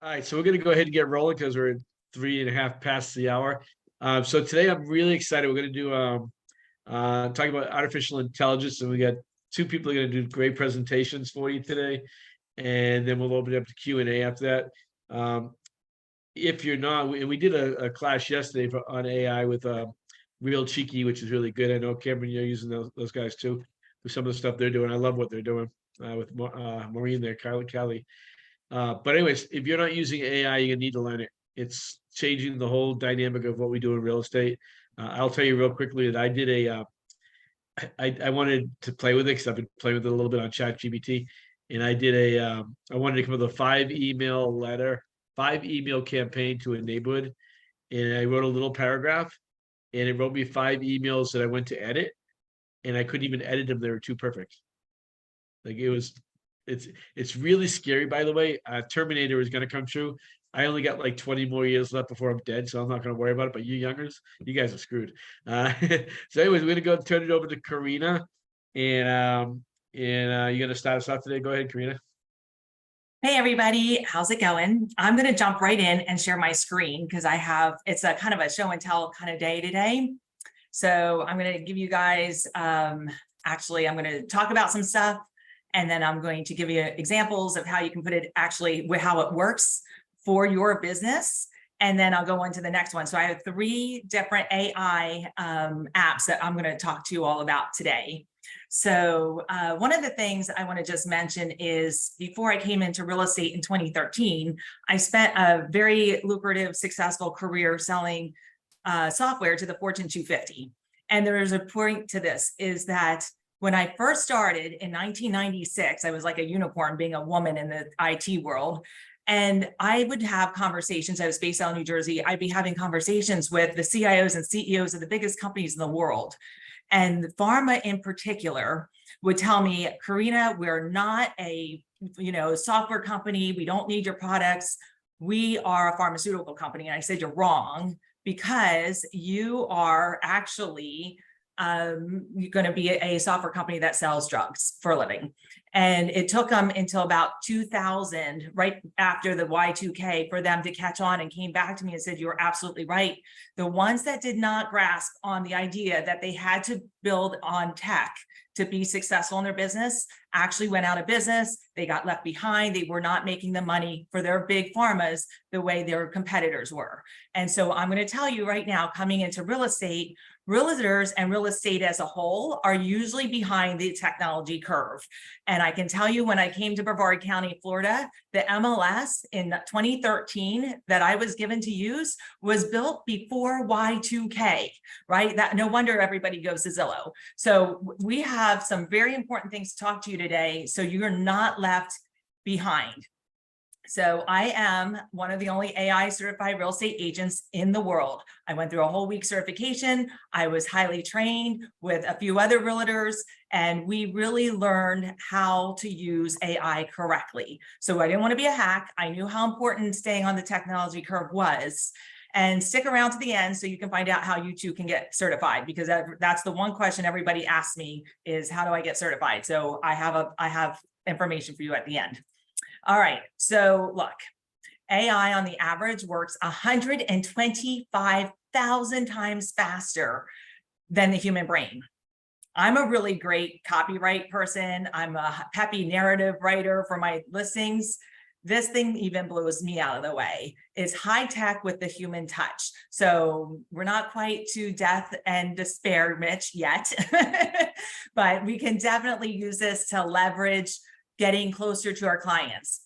All right, so we're going to go ahead and get rolling because we're 3.5 past the hour. So today I'm really excited. We're going to do talking about artificial intelligence, and we got two people are going to do great presentations for you today, and then we'll open it up to Q&A after that. If you're not, and we did a class yesterday on AI with Real Cheeky, which is really good. I know Cameron, you're using those guys too for some of the stuff they're doing. I love what they're doing with Maureen there, Callie. But anyways, if you're not using AI, you're gonna need to learn it. It's changing the whole dynamic of what we do in real estate. I'll tell you real quickly that I did I wanted to play with it because I've been playing with it a little bit on ChatGPT, and I did I wanted to come up with a 5 email campaign to a neighborhood, and I wrote a little paragraph, and it wrote me 5 emails that I went to edit, and I couldn't even edit them; they were too perfect. Like it's really scary, by the way. Terminator is going to come true. I only got like 20 more years left before I'm dead, so I'm not going to worry about it. But you youngers, you guys are screwed. So anyways, we're going to go turn it over to Karina, and you're going to start us off today. Go ahead, Karina. Hey everybody, how's it going? I'm going to jump right in and share my screen because it's a kind of a show and tell kind of day today. So I'm going to give you guys, actually, I'm going to talk about some stuff, and then I'm going to give you examples of how you can put it actually with how it works for your business. And then I'll go on to the next one. So I have 3 different AI apps that I'm going to talk to you all about today. So one of the things I want to just mention is before I came into real estate in 2013, I spent a very lucrative, successful career selling software to the Fortune 250. And there is a point to this, is that when I first started in 1996, I was like a unicorn being a woman in the IT world. And I would have conversations. I was based out in New Jersey. I'd be having conversations with the CIOs and CEOs of the biggest companies in the world. And pharma in particular would tell me, Karina, we're not a software company. We don't need your products. We are a pharmaceutical company. And I said, you're wrong, because you are actually you're going to be a software company that sells drugs for a living. And it took them until about 2000, right after the Y2K, for them to catch on and came back to me and said, you're absolutely right. The ones that did not grasp on the idea that they had to build on tech to be successful in their business actually went out of business. They got left behind. They were not making the money for their big pharmas the way their competitors were. And so I'm going to tell you right now, coming into real estate, realtors and real estate as a whole are usually behind the technology curve. And I can tell you, when I came to Brevard County, Florida, the MLS in 2013 that I was given to use was built before Y2K, right? That no wonder everybody goes to Zillow. So we have some very important things to talk to you today, so you're not left behind. So I am one of the only AI certified real estate agents in the world. I went through a whole week certification. I was highly trained with a few other realtors, and we really learned how to use AI correctly. So I didn't want to be a hack. I knew how important staying on the technology curve was. And stick around to the end so you can find out how you too can get certified, because that's the one question everybody asks me is, how do I get certified? So I have information for you at the end. All right, so look, AI on the average works 125,000 times faster than the human brain. I'm a really great copyright person. I'm a peppy narrative writer for my listings. This thing even blows me out of the way. It's high tech with the human touch. So we're not quite to death and despair, Mitch, yet, but we can definitely use this to leverage getting closer to our clients.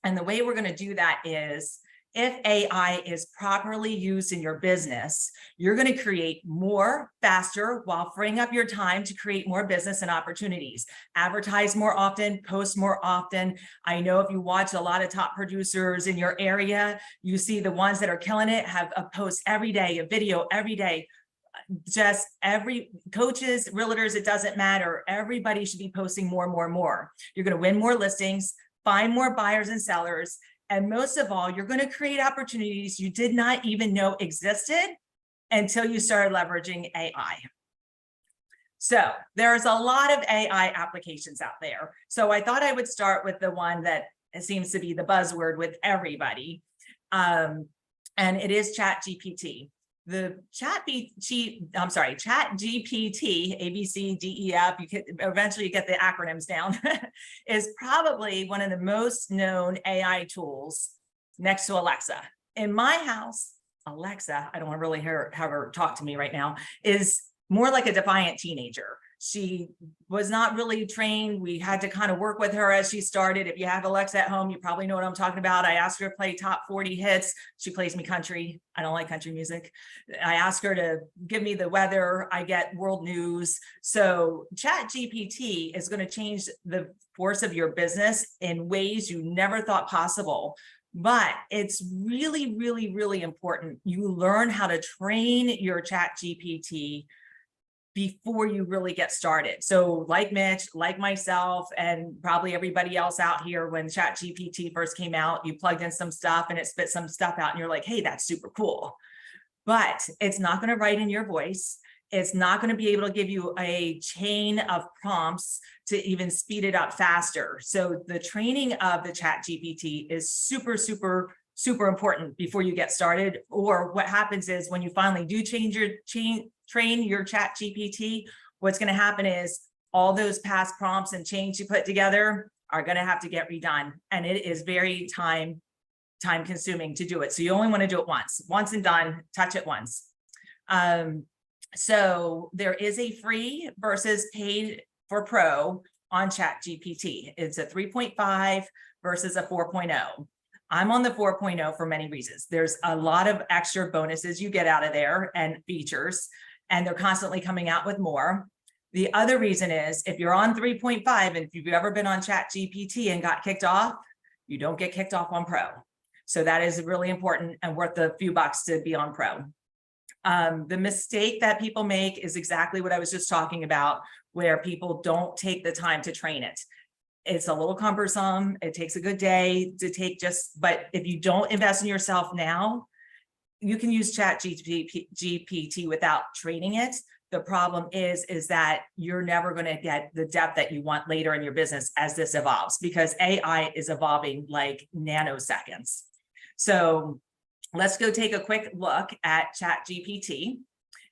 And the way we're going to do that is, if AI is properly used in your business, you're going to create more faster while freeing up your time to create more business and opportunities. Advertise more often, post more often. I know if you watch a lot of top producers in your area, you see the ones that are killing it have a post every day, a video every day. Just every coaches, realtors, it doesn't matter. Everybody should be posting more and more and more. You're going to win more listings, find more buyers and sellers. And most of all, you're going to create opportunities you did not even know existed until you started leveraging AI. So there's a lot of AI applications out there. So I thought I would start with the one that It seems to be the buzzword with everybody. And it is ChatGPT. The ChatGPT, A, B, C, D, E, F, you can eventually get the acronyms down, is probably one of the most known AI tools next to Alexa. In my house, Alexa, I don't want to really have her talk to me right now, is more like a defiant teenager. She was not really trained. We had to kind of work with her as she started. If you have Alexa at home, you probably know what I'm talking about. I asked her to play top 40 hits. She plays me country. I don't like country music. I asked her to give me the weather. I get world news. So ChatGPT is going to change the course of your business in ways you never thought possible. But it's really, really, really important you learn how to train your ChatGPT before you really get started. So like Mitch, like myself, and probably everybody else out here, when ChatGPT first came out, you plugged in some stuff and it spit some stuff out and you're like, hey, that's super cool. But it's not going to write in your voice. It's not going to be able to give you a chain of prompts to even speed it up faster. So the training of the ChatGPT is super, super, super important before you get started. Or what happens is when you finally do train your ChatGPT, what's going to happen is all those past prompts and chains you put together are going to have to get redone. And it is very time consuming to do it. So you only want to do it once and done, touch it once. So there is a free versus paid for pro on ChatGPT. It's a 3.5 versus a 4.0. I'm on the 4.0 for many reasons. There's a lot of extra bonuses you get out of there and features, and they're constantly coming out with more. The other reason is if you're on 3.5 and if you've ever been on ChatGPT and got kicked off, you don't get kicked off on pro. So that is really important and worth a few bucks to be on pro. The mistake that people make is exactly what I was just talking about, where people don't take the time to train it. It's a little cumbersome. It takes a good day to take but if you don't invest in yourself now, you can use ChatGPT without training it. The problem is that you're never going to get the depth that you want later in your business as this evolves, because AI is evolving like nanoseconds. So let's go take a quick look at ChatGPT.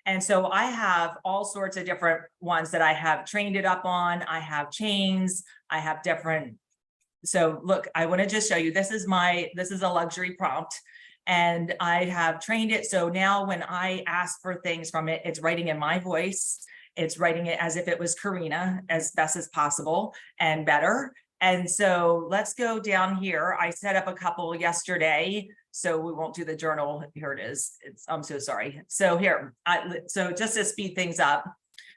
And so I have all sorts of different ones that I have trained it up on. I have chains, I have different. So look, I want to just show you, this is a luxury prompt, and I have trained it. So now when I ask for things from it, it's writing in my voice. It's writing it as if it was Karina, as best as possible and better. And so let's go down here. I set up a couple yesterday, so we won't do the journal. Here it is. I'm so sorry. So here, so just to speed things up.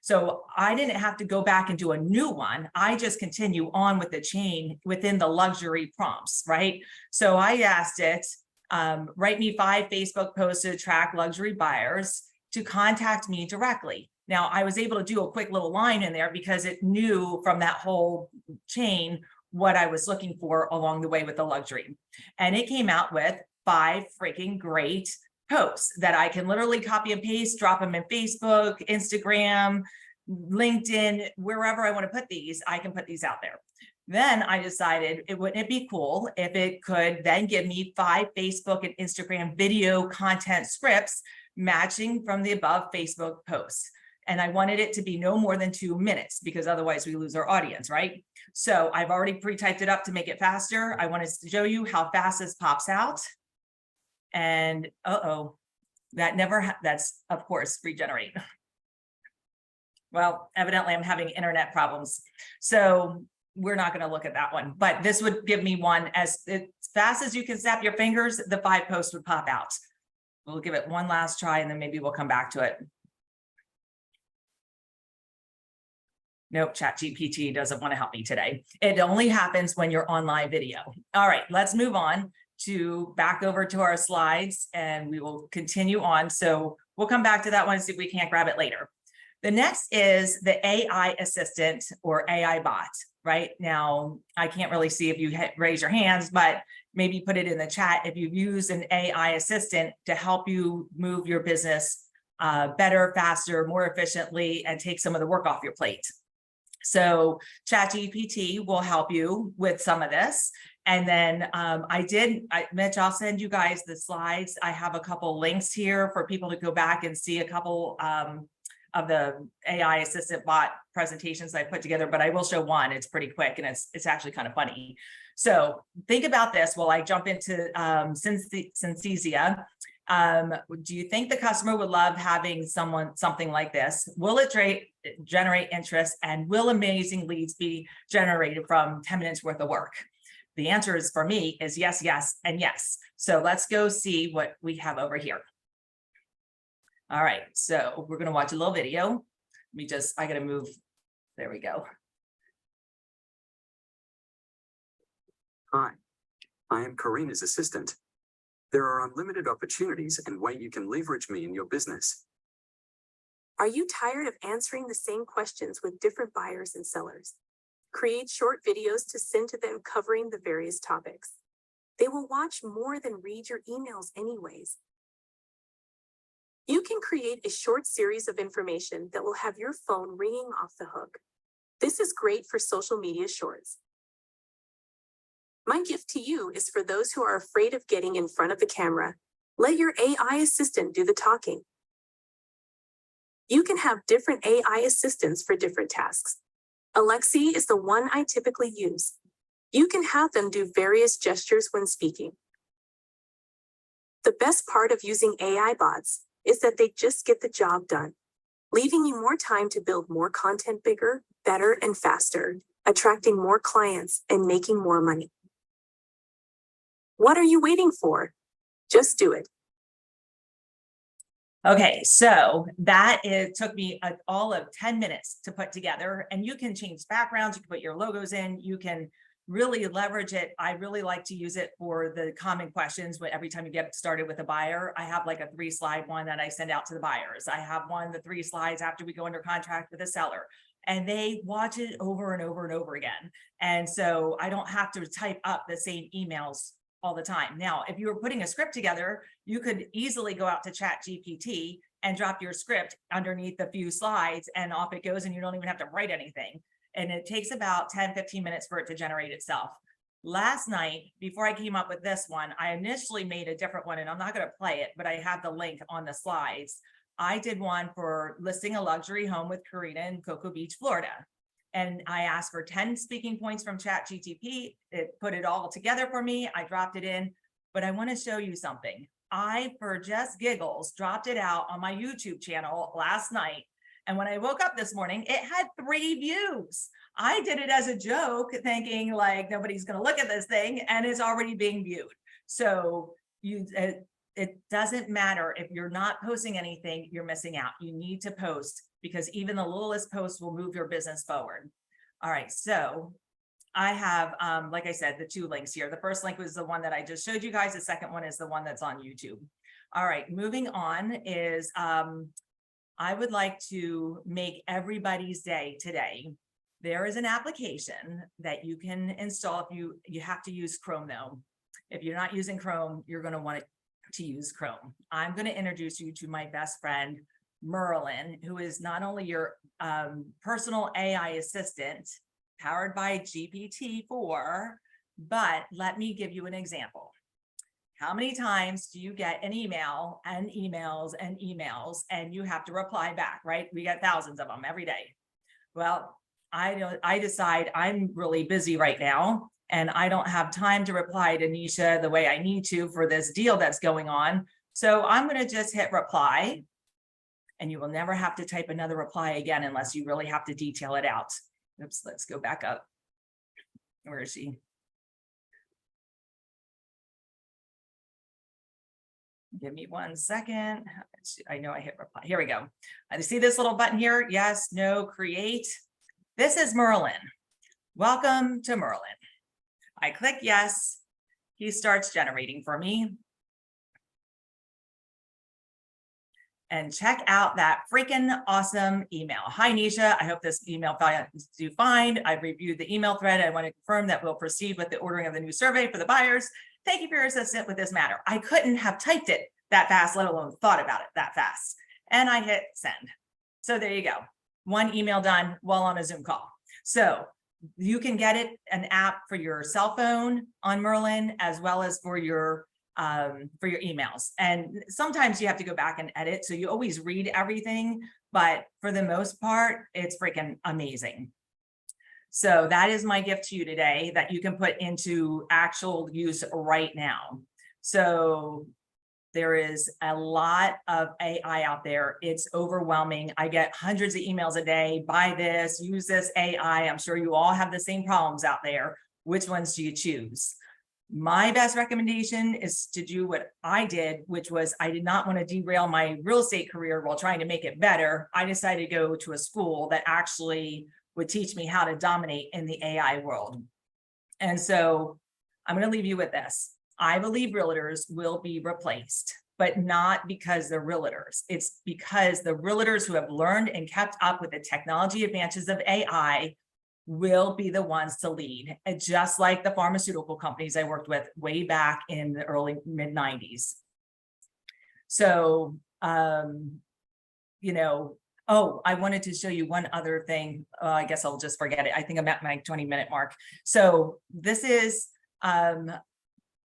So I didn't have to go back and do a new one. I just continue on with the chain within the luxury prompts, right? So I asked it, write me 5 Facebook posts to attract luxury buyers to contact me directly. Now I was able to do a quick little line in there because it knew from that whole chain what I was looking for along the way with the luxury. And it came out with 5 freaking great posts that I can literally copy and paste, drop them in Facebook, Instagram, LinkedIn, wherever I want to put these, I can put these out there. Then I decided, wouldn't it be cool if it could then give me 5 Facebook and Instagram video content scripts matching from the above Facebook posts. And I wanted it to be no more than 2 minutes, because otherwise we lose our audience, right? So I've already pre-typed it up to make it faster. I wanted to show you how fast this pops out. And that's of course regenerate. Well, evidently I'm having internet problems, so we're not going to look at that one, but this would give me one as fast as you can snap your fingers, the 5 posts would pop out. We'll give it one last try and then maybe we'll come back to it. Nope, ChatGPT doesn't want to help me today. It only happens when you're on live video. All right, let's move on back over to our slides and we will continue on. So we'll come back to that one and see if we can't grab it later. The next is the AI assistant or AI bot. Right now, I can't really see if you raise your hands, but maybe put it in the chat if you've used an AI assistant to help you move your business better, faster, more efficiently, and take some of the work off your plate. So ChatGPT will help you with some of this. And then Mitch, I'll send you guys the slides. I have a couple links here for people to go back and see a couple of the AI assistant bot presentations I put together, but I will show one. It's pretty quick and it's actually kind of funny. So think about this while I jump into Synthesia. Do you think the customer would love having something like this? Will it generate interest, and will amazing leads be generated from 10 minutes worth of work? The answer is, for me, is yes, yes, and yes. So let's go see what we have over here. All right, so we're going to watch a little video. I got to move. There we go. Hi, I am Karina's assistant. There are unlimited opportunities and way you can leverage me in your business. Are you tired of answering the same questions with different buyers and sellers? Create short videos to send to them covering the various topics. They will watch more than read your emails anyways. You can create a short series of information that will have your phone ringing off the hook. This is great for social media shorts. My gift to you is for those who are afraid of getting in front of the camera. Let your AI assistant do the talking. You can have different AI assistants for different tasks. Alexi is the one I typically use. You can have them do various gestures when speaking. The best part of using AI bots is that they just get the job done, leaving you more time to build more content bigger, better, and faster, attracting more clients and making more money. What are you waiting for? Just do it. Okay, so it took me all of 10 minutes to put together, and you can change backgrounds, you can put your logos in, you can really leverage it. I really like to use it for the common questions, but every time you get started with a buyer, I have like a 3-slide one that I send out to the buyers. I have the 3 slides after we go under contract with a seller, and they watch it over and over and over again. And so I don't have to type up the same emails all the time. Now, if you were putting a script together, you could easily go out to ChatGPT and drop your script underneath a few slides, and off it goes, and you don't even have to write anything. And it takes about 10-15 minutes for it to generate itself. Last night, before I came up with this one, I initially made a different one, and I'm not going to play it, but I have the link on the slides. I did one for listing a luxury home with Karina in Cocoa Beach, Florida. And I asked for 10 speaking points from ChatGPT. It put it all together for me. I dropped it in, but I want to show you something. I, for just giggles, dropped it out on my YouTube channel last night. And when I woke up this morning, it had 3 views. I did it as a joke, thinking like nobody's going to look at this thing, and it's already being viewed. So it doesn't matter if you're not posting anything, you're missing out. You need to post, because even the littlest post will move your business forward. All right, so I have, like I said, the 2 links here. The first link was the one that I just showed you guys. The second one is the one that's on YouTube. All right, moving on is, I would like to make everybody's day today. There is an application that you can install. If you have to use Chrome though. If you're not using Chrome, you're going to want to use Chrome. I'm going to introduce you to my best friend, Merlin, who is not only your personal AI assistant powered by GPT-4, but let me give you an example. How many times do you get an email and emails and emails, and you have to reply back, right? We get thousands of them every day. Well, I decide I'm really busy right now, and I don't have time to reply to Nisha the way I need to for this deal that's going on. So I'm going to just hit reply, and you will never have to type another reply again unless you really have to detail it out. Oops, let's go back up. Where is she? Give me 1 second. I know I hit reply. Here we go. I see this little button here. Yes, no, create. This is Merlin. Welcome to Merlin. I click yes. He starts generating for me. And check out that freaking awesome email. Hi, Nisha. I hope this email finds you fine. I've reviewed the email thread. I want to confirm that we'll proceed with the ordering of the new survey for the buyers. Thank you for your assistance with this matter. I couldn't have typed it that fast, let alone thought about it that fast. And I hit send. So there you go. 1 email done while on a Zoom call. So you can get it an app for your cell phone on Merlin as well as for your emails. And sometimes you have to go back and edit, so you always read everything, but for the most part, it's freaking amazing. So that is my gift to you today that you can put into actual use right now. So there is a lot of AI out there. It's overwhelming. I get hundreds of emails a day. Buy this, use this AI. I'm sure you all have the same problems out there. Which ones do you choose? My best recommendation is to do what I did, which was I did not want to derail my real estate career while trying to make it better. I decided to go to a school that actually would teach me how to dominate in the AI world. And so I'm going to leave you with this. I believe realtors will be replaced, but not because they're realtors. It's because the realtors who have learned and kept up with the technology advances of AI will be the ones to lead, and just like the pharmaceutical companies I worked with way back in the early mid-90s. So, you know, oh, I wanted to show you one other thing. I guess I'll just forget it. I think I'm at my 20-minute mark. So this is,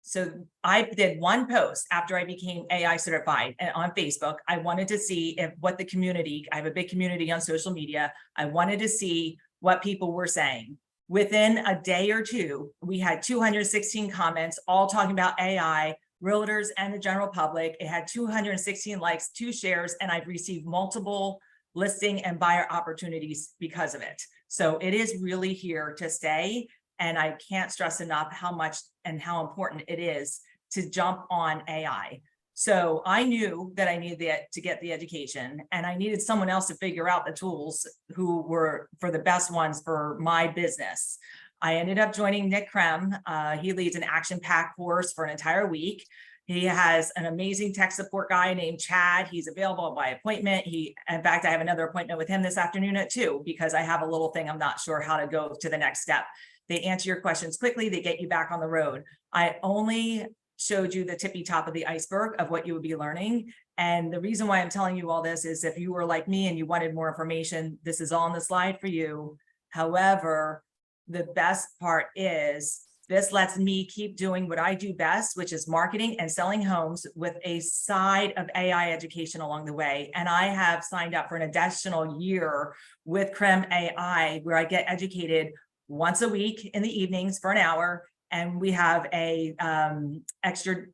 so I did one post after I became AI certified and on Facebook. I wanted to see if what the community, I have a big community on social media. I wanted to see what people were saying. Within a day or two, we had 216 comments, all talking about AI, realtors and the general public. It had 216 likes, 2 shares, and I've received multiple listing and buyer opportunities because of it. So it is really here to stay. And I can't stress enough how much and how important it is to jump on AI. So I knew that I needed to get the education, and I needed someone else to figure out the tools who were for the best ones for my business. I ended up joining Nick Krem. He leads an action-packed course for an entire week. He has an amazing tech support guy named Chad. He's available by appointment. In fact, I have another appointment with him this afternoon at 2 because I have a little thing I'm not sure how to go to the next step. They answer your questions quickly. They get you back on the road. I only showed you the tippy top of the iceberg of what you would be learning. And the reason why I'm telling you all this is if you were like me and you wanted more information, this is all on the slide for you. However, the best part is this lets me keep doing what I do best, which is marketing and selling homes with a side of AI education along the way. And I have signed up for an additional year with Krem AI where I get educated once a week in the evenings for an hour. And we have a extra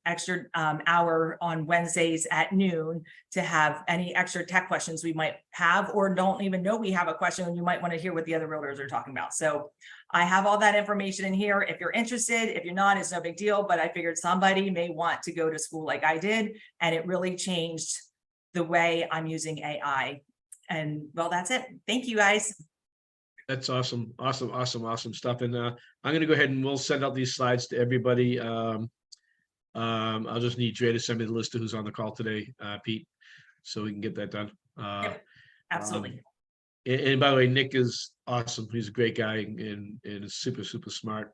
hour on Wednesdays at noon to have any extra tech questions we might have or don't even know we have a question and you might want to hear what the other realtors are talking about. So I have all that information in here. If you're interested, if you're not, it's no big deal, but I figured somebody may want to go to school like I did. And it really changed the way I'm using AI. And well, that's it. Thank you guys. That's awesome. Awesome stuff. And I'm going to go ahead and we'll send out these slides to everybody. I'll just need Dre to send me the list of who's on the call today, Pete, so we can get that done. Yep, absolutely. And by the way, Nick is awesome. He's a great guy and is super smart.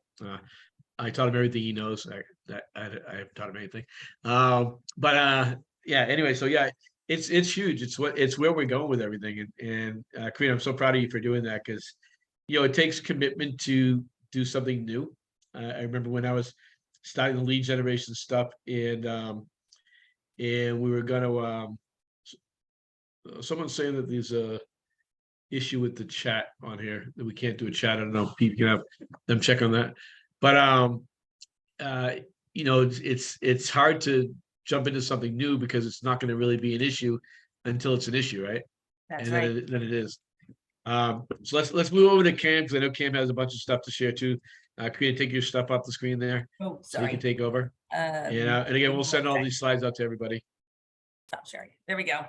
I taught him everything he knows. I haven't taught him anything. Yeah, anyway, so yeah, it's huge. It's where we're going with everything. And Karina, I'm so proud of you for doing that because it takes commitment to do something new. I remember when I was starting the lead generation stuff and we were gonna someone's saying that there's a issue with the chat on here that we can't do a chat. I don't know if Pete can have them check on that. But it's hard to jump into something new because it's not going to really be an issue until it's an issue, right? That's and right. then it is. So let's move over to Cam because I know Cam has a bunch of stuff to share too. Karina, take your stuff off the screen there. Oh, so you sorry. can take over. And again, we'll send all these slides out to everybody. Stop sharing. There we go.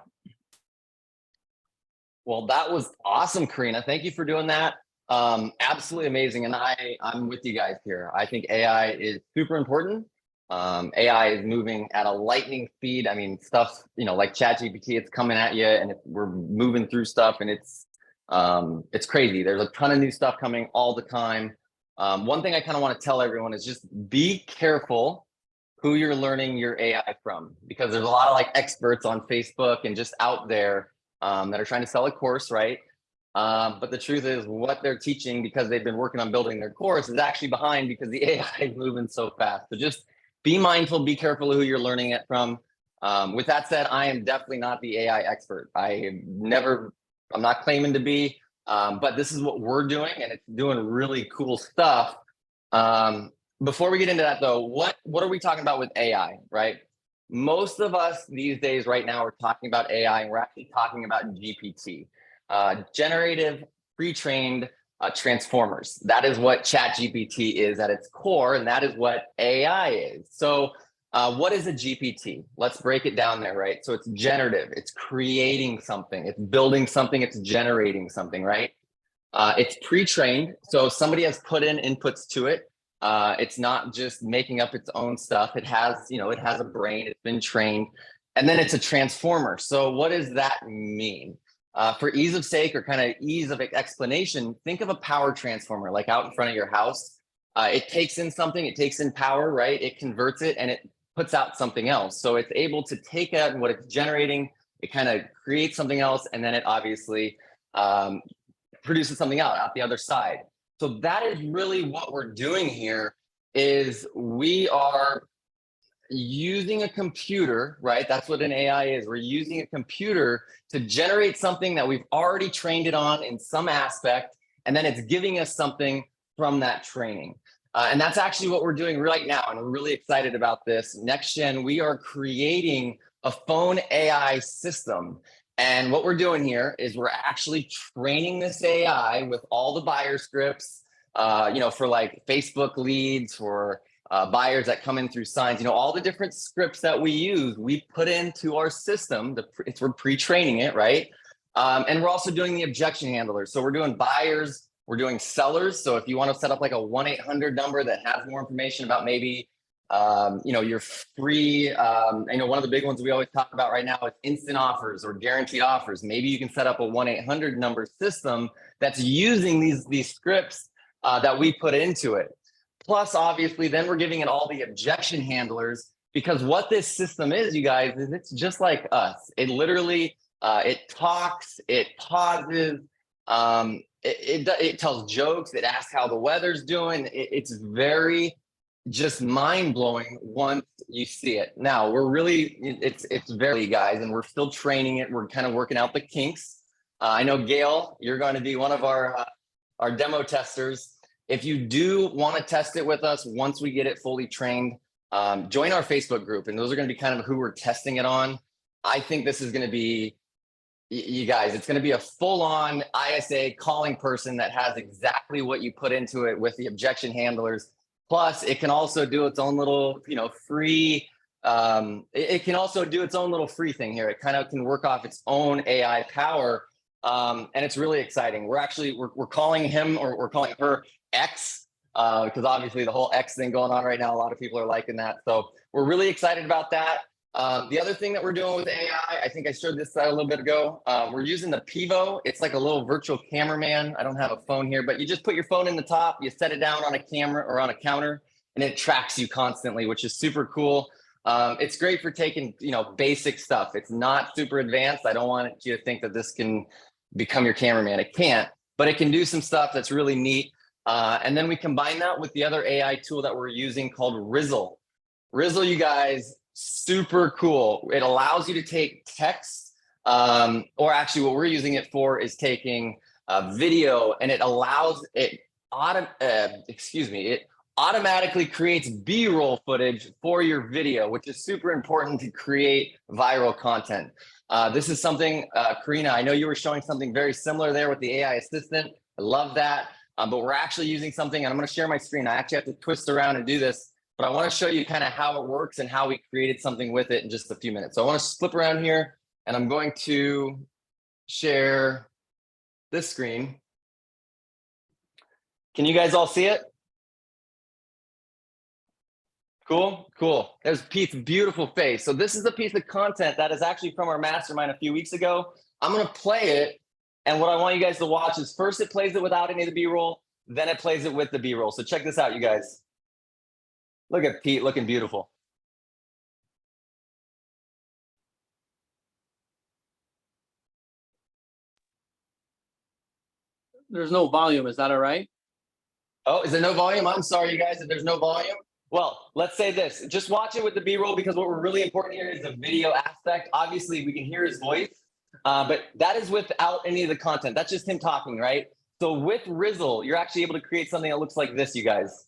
Well, that was awesome, Karina. Thank you for doing that. Absolutely amazing. And I'm with you guys here. I think AI is super important. AI is moving at a lightning speed. I mean, stuff, like ChatGPT, it's coming at you and we're moving through stuff and it's crazy. There's a ton of new stuff coming all the time. One thing I kind of want to tell everyone is just be careful who you're learning your AI from, because there's a lot of experts on Facebook and just out there that are trying to sell a course, right? But the truth is what they're teaching, because they've been working on building their course, is actually behind because the AI is moving so fast. So just be mindful, be careful who you're learning it from. With that said, I am definitely not the AI expert. I'm not claiming to be, but this is what we're doing, and it's doing really cool stuff. Before we get into that though, what are we talking about with AI, right? Most of us these days right now are talking about AI, and we're actually talking about GPT, generative pre-trained transformers. That is what ChatGPT is at its core, and that is what AI is. So what is a GPT? Let's break it down there, right? So it's generative, it's creating something, it's building something, it's generating something, right? It's pre-trained, so somebody has put in inputs to it. It's not just making up its own stuff. It has, it has a brain, it's been trained. And then it's a transformer. So what does that mean? For ease of sake, or kind of ease of explanation, think of a power transformer, like out in front of your house. It takes in something, it takes in power, right? It converts it and it puts out something else. So it's able to take out what it's generating, it kind of creates something else, and then it obviously produces something out the other side. So that is really what we're doing here, is we are using a computer, right? That's what an AI is. We're using a computer to generate something that we've already trained it on in some aspect, and then it's giving us something from that training. And that's actually what we're doing right now, and we're really excited about this. Next Gen, we are creating a phone AI system. And what we're doing here is we're actually training this AI with all the buyer scripts, for like Facebook leads, for buyers that come in through signs, all the different scripts that we use, we put into our system. We're pre-training it, right? And we're also doing the objection handlers. So we're doing buyers, we're doing sellers. So if you want to set up like a 1-800 number that has more information about maybe, your free, one of the big ones we always talk about right now is instant offers or guaranteed offers. Maybe you can set up a 1-800 number system that's using these scripts that we put into it. Plus, obviously, then we're giving it all the objection handlers, because what this system is, you guys, is it's just like us. It literally, it talks, it pauses, it tells jokes, it asks how the weather's doing. It's very just mind-blowing once you see it. Now, it's very, guys, and we're still training it. We're kind of working out the kinks. I know, Gail, you're going to be one of our demo testers. If you do want to test it with us, once we get it fully trained, join our Facebook group, and those are going to be kind of who we're testing it on. I think this is going to be, you guys, it's going to be a full-on ISA calling person that has exactly what you put into it with the objection handlers. Plus, it can also do its own little, free, it can also do its own little free thing here. It kind of can work off its own AI power. And it's really exciting. We're calling him, or we're calling her X, because obviously the whole X thing going on right now, a lot of people are liking that. So we're really excited about that. The other thing that we're doing with AI, I think I showed this a little bit ago. We're using the Pivo. It's like a little virtual cameraman. I don't have a phone here, but you just put your phone in the top, you set it down on a camera or on a counter, and it tracks you constantly, which is super cool. It's great for taking, basic stuff. It's not super advanced. I don't want you to think that this can become your cameraman. It can't, but it can do some stuff that's really neat. And then we combine that with the other AI tool that we're using called Rizzle. Rizzle, you guys, super cool. It allows you to take text, or actually what we're using it for is taking video, and it allows it, it automatically creates B-roll footage for your video, which is super important to create viral content. This is something, Karina, I know you were showing something very similar there with the AI assistant. I love that. But we're actually using something, and I'm going to share my screen. I actually have to twist around and do this, but I want to show you kind of how it works and how we created something with it in just a few minutes. So I want to flip around here, and I'm going to share this screen. Can you guys all see it? Cool. There's Pete's beautiful face. So this is a piece of content that is actually from our mastermind a few weeks ago. I'm going to play it. And what I want you guys to watch is first it plays it without any of the B-roll, then it plays it with the B-roll. So check this out, you guys. Look at Pete looking beautiful. there's no volume. Is that all right? Oh, is there no volume? I'm sorry, you guys, if there's no volume. Well, let's say this. Just watch it with the B-roll, because what we're really important here is the video aspect. Obviously, we can hear his voice, but that is without any of the content. That's just him talking, right? So with Rizzle, you're actually able to create something that looks like this, you guys.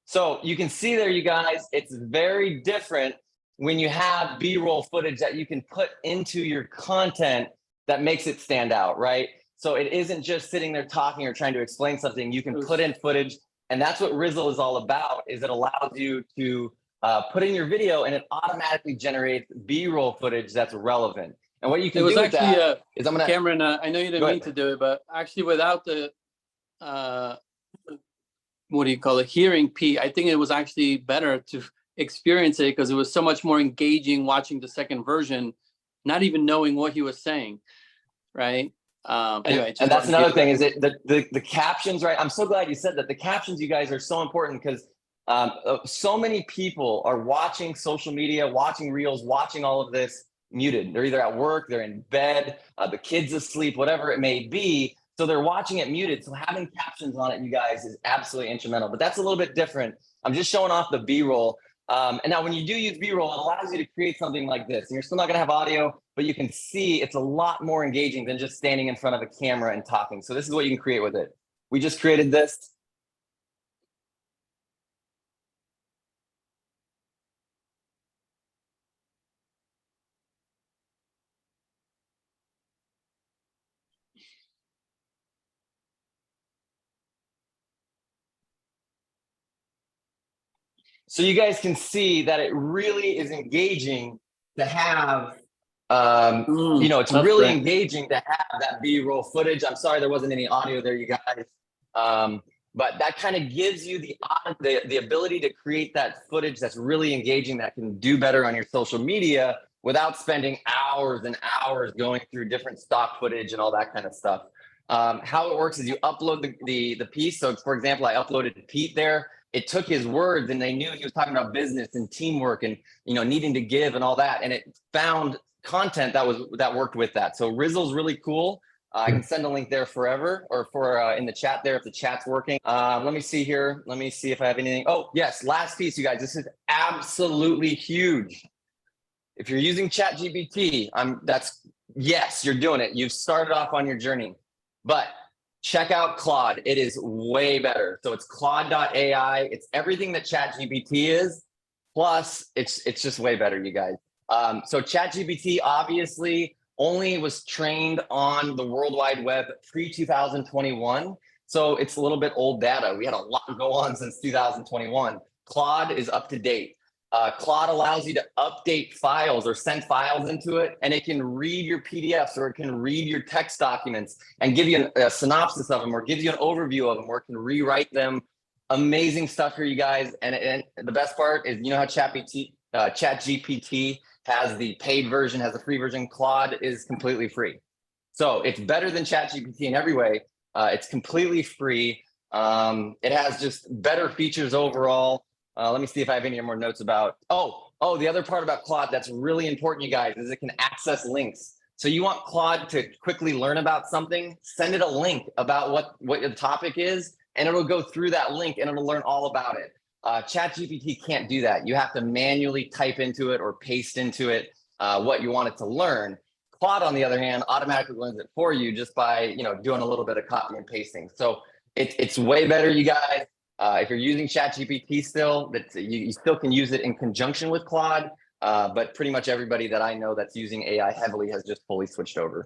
So you can see there, you guys, it's very different when you have B-roll footage that you can put into your content that makes it stand out, right? So it isn't just sitting there talking or trying to explain something. You can put in footage, and that's what Rizzle is all about, is it allows you to put in your video and it automatically generates B-roll footage that's relevant. And what you can do with that is I'm gonna— Cameron, I know you didn't mean to do it, but actually without the what do you call it, hearing Pete, I think it was actually better to experience it, because it was so much more engaging watching the second version, not even knowing what he was saying, right? Anyway, and that's another thing, is it the captions, right? I'm so glad you said that. The captions, you guys, are so important, because so many people are watching social media, watching reels, watching all of this muted. They're either at work, they're in bed, the kid's asleep, whatever it may be. So they're watching it muted. So having captions on it, you guys, is absolutely instrumental. But that's a little bit different. I'm just showing off the B-roll. And now when you do use B-roll, it allows you to create something like this. And you're still not going to have audio, but you can see it's a lot more engaging than just standing in front of a camera and talking. So this is what you can create with it. We just created this. So you guys can see that it really is engaging to have, you know, it's really engaging to have that B-roll footage. I'm sorry there wasn't any audio there, you guys. But that kind of gives you the ability to create that footage that's really engaging, that can do better on your social media without spending hours and hours going through different stock footage and all that kind of stuff. How it works is you upload the piece. So for example, I uploaded Pete there. It took his words, and they knew he was talking about business and teamwork and, you know, needing to give and all that. And it found content that worked with that. So Rizzle's really cool. I can send a link there forever, or for in the chat there if the chat's working. Let me see here. Let me see if I have anything. Oh, yes. Last piece, you guys. This is absolutely huge. If you're using ChatGPT, yes, you're doing it. You've started off on your journey, but check out Claude. It is way better. So it's Claude.ai. It's everything that ChatGPT is, plus it's just way better, you guys. So ChatGPT obviously only was trained on the World Wide Web pre-2021. So it's a little bit old data. We had a lot go on since 2021. Claude is up to date. Claude allows you to update files or send files into it, and it can read your PDFs, or it can read your text documents and give you a synopsis of them, or gives you an overview of them, or it can rewrite them. Amazing stuff here, you guys. And the best part is, you know how ChatGPT has the paid version, has the free version. Claude is completely free. So it's better than ChatGPT in every way. It's completely free. It has just better features overall. Let me see if I have any more notes about, the other part about Claude that's really important, you guys, is it can access links. So you want Claude to quickly learn about something, send it a link about what the topic is, and it'll go through that link and it'll learn all about it. ChatGPT can't do that. You have to manually type into it or paste into it what you want it to learn. Claude, on the other hand, automatically learns it for you just by, you know, doing a little bit of copy and pasting. So it's way better, you guys. If you're using ChatGPT still, you still can use it in conjunction with Claude, but pretty much everybody that I know that's using AI heavily has just fully switched over.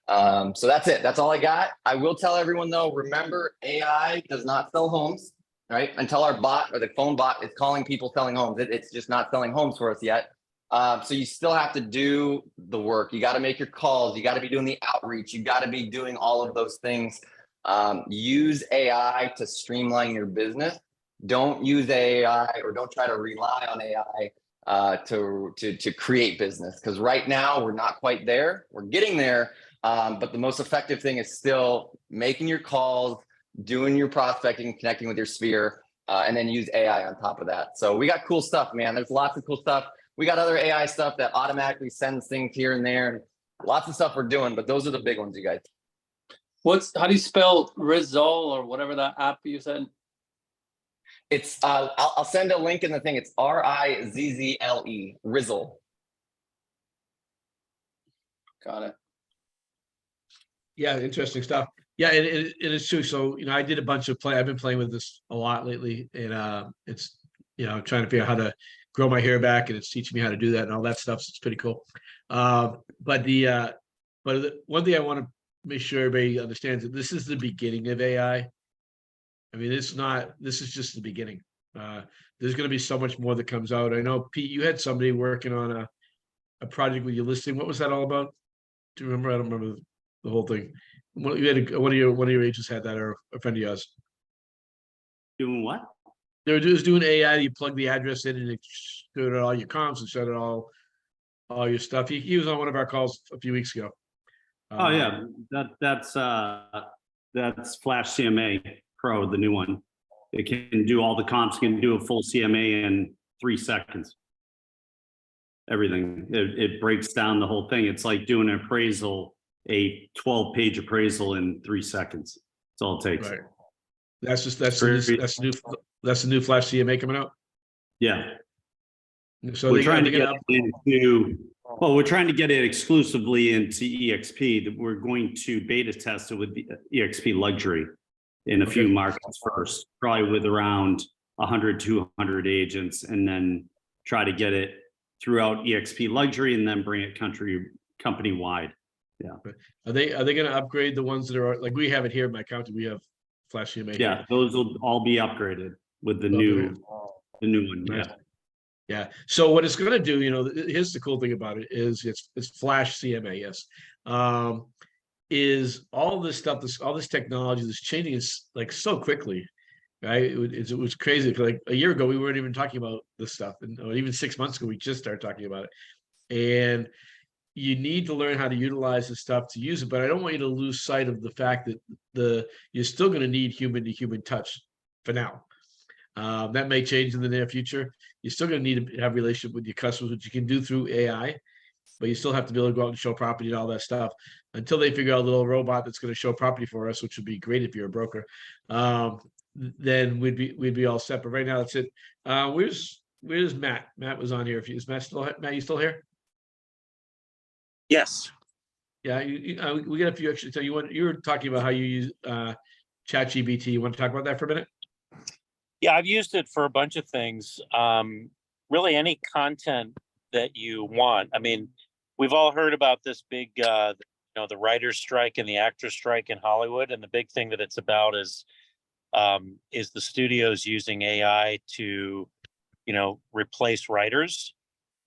So that's it. That's all I got. I will tell everyone though, remember, AI does not sell homes, right? Until our bot or the phone bot is calling people selling homes. It's just not selling homes for us yet. So you still have to do the work. You got to make your calls. You got to be doing the outreach. You got to be doing all of those things. Use AI to streamline your business. Don't use AI, or don't try to rely on AI to create business, because right now we're not quite there. We're getting there, But the most effective thing is still making your calls, doing your prospecting, connecting with your sphere, and then use AI on top of that. So we got cool stuff, man. There's lots of cool stuff. We got other AI stuff that automatically sends things here and there, and lots of stuff we're doing, but those are the big ones, you guys. How do you spell Rizzle or whatever that app you said? It's I'll send a link in the thing. It's Rizzle, Rizzle. Got it. Yeah, interesting stuff. Yeah, it is true. So, you know, I did a bunch of I've been playing with this a lot lately, and it's, you know, trying to figure out how to grow my hair back, and it's teaching me how to do that and all that stuff. So it's pretty cool. But the one thing I want to make sure everybody understands that this is the beginning of AI. I mean, this is just the beginning. There's going to be so much more that comes out. I know, Pete, you had somebody working on a project with your listing. What was that all about? Do you remember? I don't remember the whole thing. One of your agents had that, or a friend of yours. Doing what? They were just doing AI. You plug the address in, and it showed all your comps and showed all your stuff. He was on one of our calls a few weeks ago. Oh yeah, that's Flash CMA Pro, the new one. It can do all the comps, can do a full CMA in 3 seconds. Everything. It breaks down the whole thing. It's like doing an appraisal, a 12-page appraisal in 3 seconds. That's all it takes. Right. That's the new Flash CMA coming out. Yeah. So we're trying to get it exclusively into EXP. That we're going to beta test it with the EXP Luxury in a few markets first, probably with around 100, 200 agents, and then try to get it throughout EXP Luxury and then bring it company wide. Yeah. Are they going to upgrade the ones that are, like, we have it here in my county? We have Flash CMA. Yeah, here. those will all be upgraded with the new one. Nice. Yeah. Yeah. So what it's going to do, you know, here's the cool thing about it is it's Flash CMA. Yes. Is all this stuff, all this technology that's changing is like so quickly, right? It was crazy. Like a year ago, we weren't even talking about this stuff, and or even 6 months ago, we just started talking about it. And you need to learn how to utilize this stuff to use it. But I don't want you to lose sight of the fact that you're still going to need human to human touch for now. That may change in the near future. You're still going to need to have a relationship with your customers, which you can do through AI, but you still have to be able to go out and show property and all that stuff until they figure out a little robot that's going to show property for us, which would be great if you're a broker. Then we'd be all set. But right now, that's it. Where's Matt? Matt was on here. Is Matt you still here? Yes. Yeah, we got a few extra. So you were talking about how you use ChatGPT. You want to talk about that for a minute? Yeah, I've used it for a bunch of things. Really, any content that you want. I mean, we've all heard about this big, the writer's strike and the actor's strike in Hollywood, and the big thing that it's about is the studios using AI to, replace writers.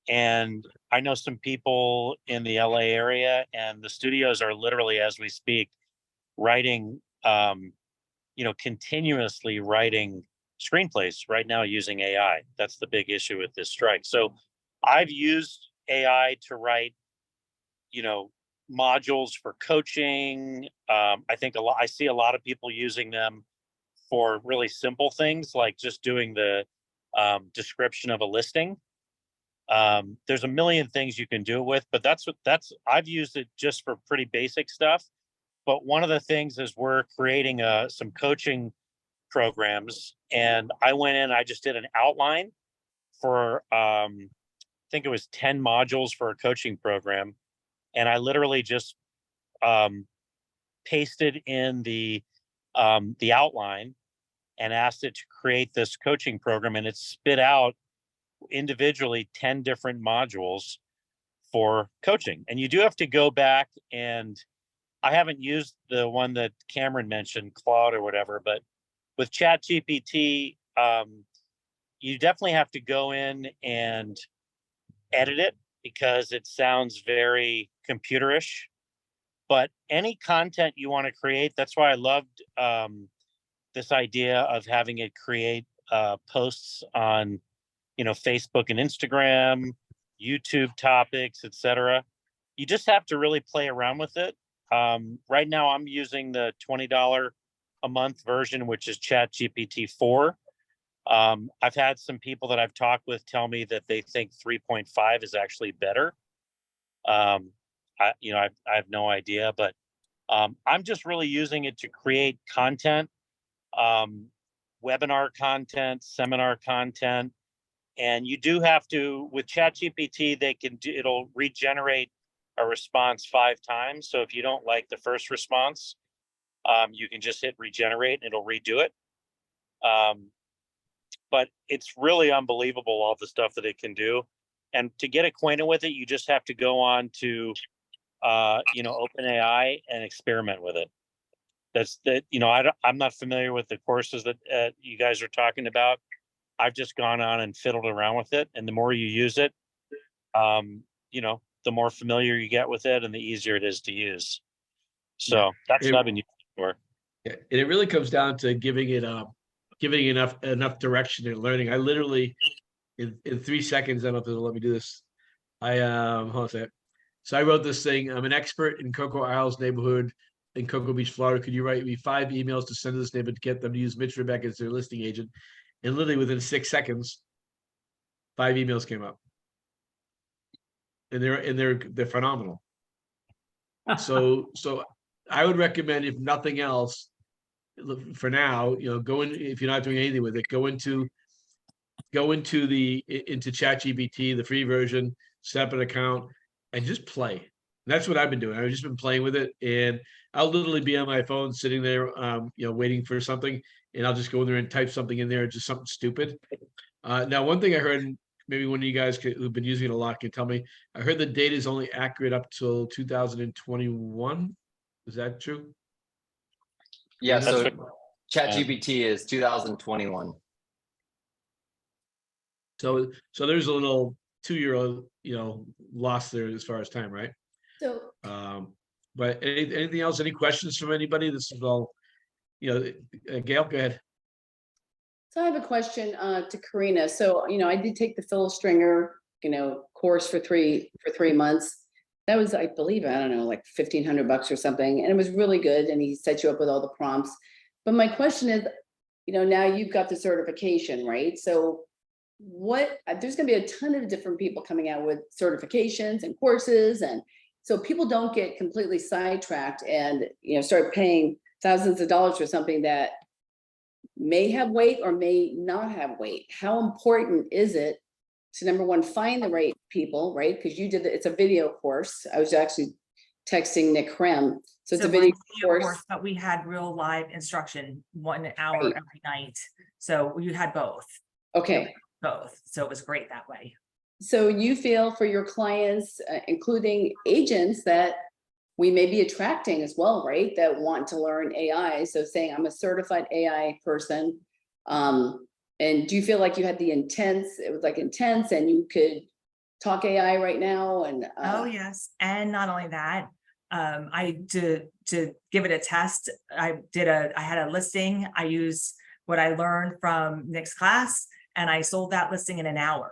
And I know some people in the LA area, and the studios are literally, as we speak, writing, continuously writing screenplays right now using AI. That's the big issue with this strike. So I've used AI to write, modules for coaching. I think I see a lot of people using them for really simple things, like just doing the description of a listing. There's a million things you can do it with, but I've used it just for pretty basic stuff. But one of the things is we're creating some coaching programs, and I went in, I just did an outline for, I think it was 10 modules for a coaching program. And I literally just pasted in the outline and asked it to create this coaching program, and it spit out individually 10 different modules for coaching. And you do have to go back, and I haven't used the one that Cameron mentioned, Claude or whatever, but with ChatGPT, you definitely have to go in and edit it because it sounds very computerish. But any content you want to create, that's why I loved this idea of having it create posts on, Facebook and Instagram, YouTube topics, etc. You just have to really play around with it. Right now I'm using the $20 a month version, which is ChatGPT 4. I've had some people that I've talked with tell me that they think 3.5 is actually better. I have no idea, but I'm just really using it to create content, webinar content, seminar content. And you do have to, with ChatGPT, it'll regenerate a response 5 times. So if you don't like the first response, you can just hit regenerate and it'll redo it. But it's really unbelievable, all the stuff that it can do. And to get acquainted with it, you just have to go on to, OpenAI and experiment with it. I'm not familiar with the courses that you guys are talking about. I've just gone on and fiddled around with it. And the more you use it, the more familiar you get with it and the easier it is to use. So that's what I've been using it for. Yeah, and it really comes down to giving it enough direction and learning. I literally in 3 seconds, I don't know if it'll let me do this. Hold on a second. So I wrote this thing. I'm an expert in Cocoa Isles neighborhood in Cocoa Beach, Florida. Could you write me 5 emails to send to this neighborhood to get them to use Mitch Ribak as their listing agent? And literally within 6 seconds, 5 emails came up. And they're phenomenal. So I would recommend, if nothing else, for now, go in, if you're not doing anything with it, go into ChatGPT, the free version, set up an account, and just play. And that's what I've been doing. I've just been playing with it, and I'll literally be on my phone sitting there, waiting for something, and I'll just go in there and type something in there, just something stupid. Now, one thing I heard, maybe one of you guys who've been using it a lot can tell me, I heard the data is only accurate up till 2021. Is that true? Yeah, That's so what- ChatGPT is 2021. So there's a little 2-year, loss there as far as time, right? So, But anything else? Any questions from anybody? This is all, Gail, go ahead. so I have a question to Karina. So, I did take the Phil Stringer, course for 3 months. That was, I believe, I don't know, like $1,500 or something. And it was really good. And he set you up with all the prompts. But my question is, now you've got the certification, right? So there's going to be a ton of different people coming out with certifications and courses. And so people don't get completely sidetracked and, start paying thousands of dollars for something that may have weight or may not have weight. How important is it to, number one, find the right people, right? Because it's a video course. I was actually texting Nick Krem. So it's a video course. But we had real live instruction, 1 hour Right. every night. So you had both. Okay. Both. So it was great that way. So you feel for your clients, including agents, that we may be attracting as well, right? That want to learn AI. So saying I'm a certified AI person. And do you feel like you had it was like intense and you could talk AI right now? And Oh, yes. And not only that, to give it a test, I had a listing. I used what I learned from Nick's class, and I sold that listing in an hour.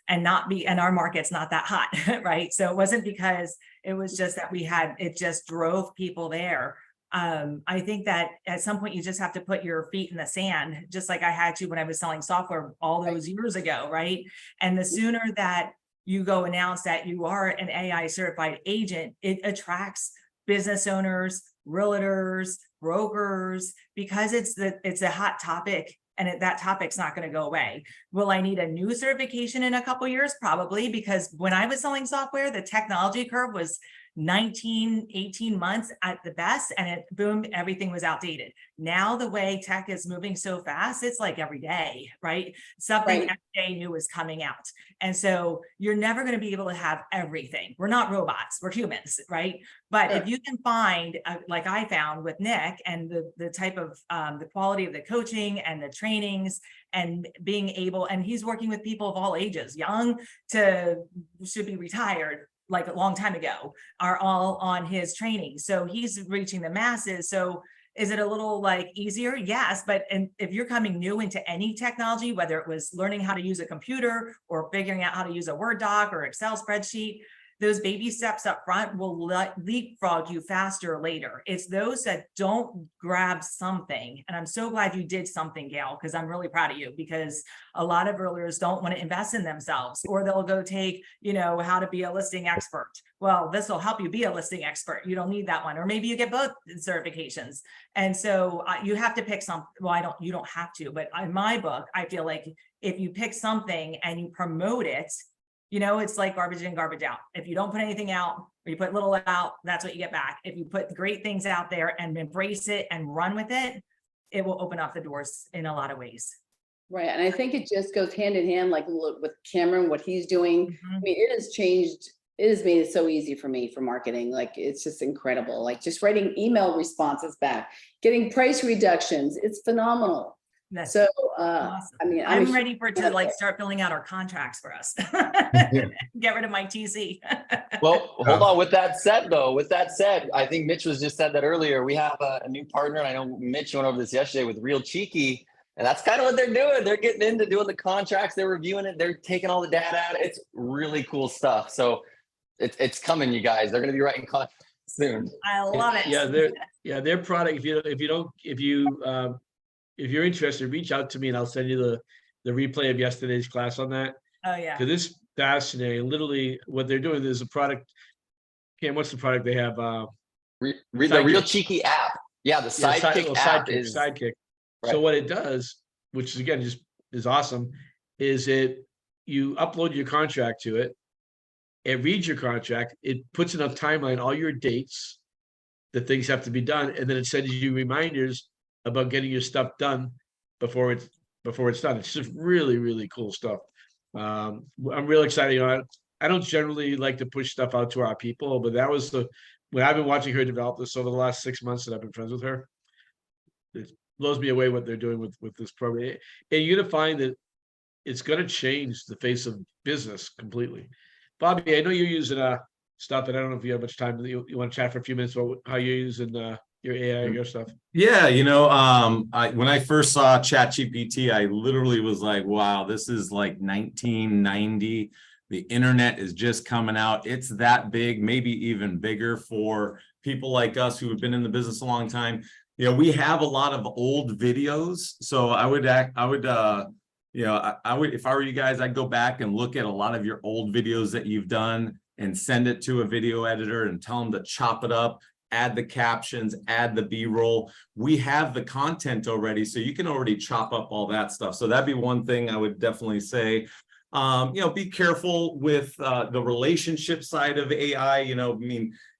And our market's not that hot, right? So it wasn't because it was just that it just drove people there. I think that at some point you just have to put your feet in the sand, just like I had to when I was selling software all those years ago, right? And the sooner that you go announce that you are an AI certified agent, it attracts business owners, realtors, brokers, because it's a hot topic. And that topic's not going to go away. Will I need a new certification in a couple of years? Probably, because when I was selling software, the technology curve was 18 months at the best, and it boomed, everything was outdated. Now the way tech is moving so fast, it's like every day, right? Something every day new is coming out. And so you're never going to be able to have everything. We're not robots, we're humans, right? But if you can find, like I found with Nick, and the type of the quality of the coaching and the trainings, and being able, and he's working with people of all ages, young to should be retired, like a long time ago, are all on his training. So he's reaching the masses. So is it a little like easier? Yes. But if you're coming new into any technology, whether it was learning how to use a computer or figuring out how to use a Word doc or Excel spreadsheet, those baby steps up front will leapfrog you faster later. It's those that don't grab something. And I'm so glad you did something, Gail, because I'm really proud of you, because a lot of earlers don't want to invest in themselves, or they'll go take, you know, how to be a listing expert. Well, this will help you be a listing expert. You don't need that one. Or maybe you get both certifications. And so you have to pick some, well, you don't have to, but in my book, I feel like if you pick something and you promote it, you know, it's like garbage in, garbage out. If you don't put anything out, or you put little out, that's what you get back. If you put great things out there and embrace it and run with it, it will open up the doors in a lot of ways. Right. And I think it just goes hand in hand, like look with Cameron, what he's doing. I mean, it has changed. It has made it so easy for me for marketing. Like, it's just incredible. Like just writing email responses back, getting price reductions. It's phenomenal. That's So, awesome. I mean, I'm ready for it to like start filling out our contracts for us. Get rid of my TC. Well, hold on. With that said, I think Mitch was just said that earlier. We have a new partner, and I know Mitch went over this yesterday with Real Cheeky, and that's kind of what they're doing. They're getting into doing the contracts. They're reviewing it. They're taking all the data out. It's really cool stuff. So it's coming, you guys. They're going to be writing contracts soon. I love it. Their product. If you're interested, reach out to me and I'll send you the replay of yesterday's class on that. Oh yeah. Because it's fascinating. Literally, what they're doing is a product. Cam, what's the product they have? The Real Cheeky app. Yeah, the Sidekick app is Sidekick. Right. So what it does, which is again just is awesome, is you upload your contract to it. It reads your contract. It puts in a timeline, all your dates, that things have to be done, and then it sends you reminders about getting your stuff done before it's done. It's just really, really cool stuff. I'm real excited. You know, I don't generally like to push stuff out to our people, but that was when I've been watching her develop this over the last 6 months that I've been friends with her. It blows me away what they're doing with this program. And you're gonna find that it's gonna change the face of business completely. Bobby, I know you're using stuff, and I don't know if you have much time. You want to chat for a few minutes about how you're using your AI, your stuff. Yeah, when I first saw ChatGPT, I literally was like, wow, this is like 1990. The internet is just coming out. It's that big, maybe even bigger for people like us who have been in the business a long time. You know, we have a lot of old videos. So I would, if I were you guys, I'd go back and look at a lot of your old videos that you've done and send it to a video editor and tell them to chop it up, add the captions, add the B-roll. We have the content already, so you can already chop up all that stuff. So that'd be one thing I would definitely say. Be careful with the relationship side of AI.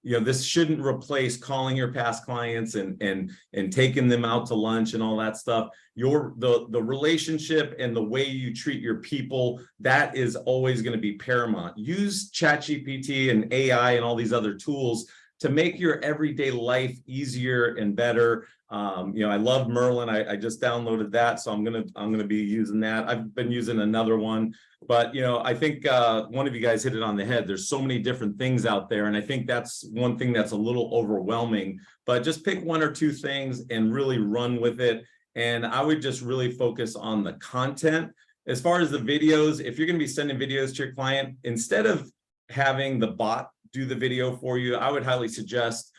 This shouldn't replace calling your past clients and taking them out to lunch and all that stuff. The relationship and the way you treat your people, that is always going to be paramount. Use ChatGPT and AI and all these other tools to make your everyday life easier and better. I love Merlin. I just downloaded that, so I'm gonna be using that. I've been using another one, but I think one of you guys hit it on the head. There's so many different things out there, and I think that's one thing that's a little overwhelming. But just pick one or two things and really run with it. And I would just really focus on the content. As far as the videos, if you're gonna be sending videos to your client, instead of having the bot do the video for you, I would highly suggest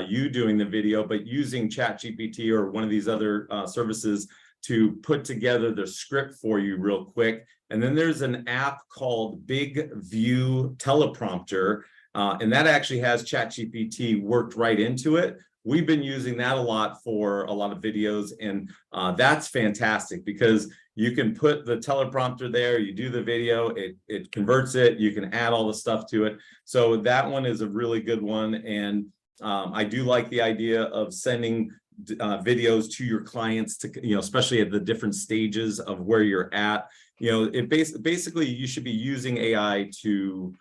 you doing the video, but using ChatGPT or one of these other services to put together the script for you real quick. And then there's an app called Big View Teleprompter, and that actually has ChatGPT worked right into it. We've been using that a lot for a lot of videos, and that's fantastic because you can put the teleprompter there, you do the video, it converts it, you can add all the stuff to it. So that one is a really good one. And I do like the idea of sending videos to your clients to, especially at the different stages of where you're at. Basically you should be using AI to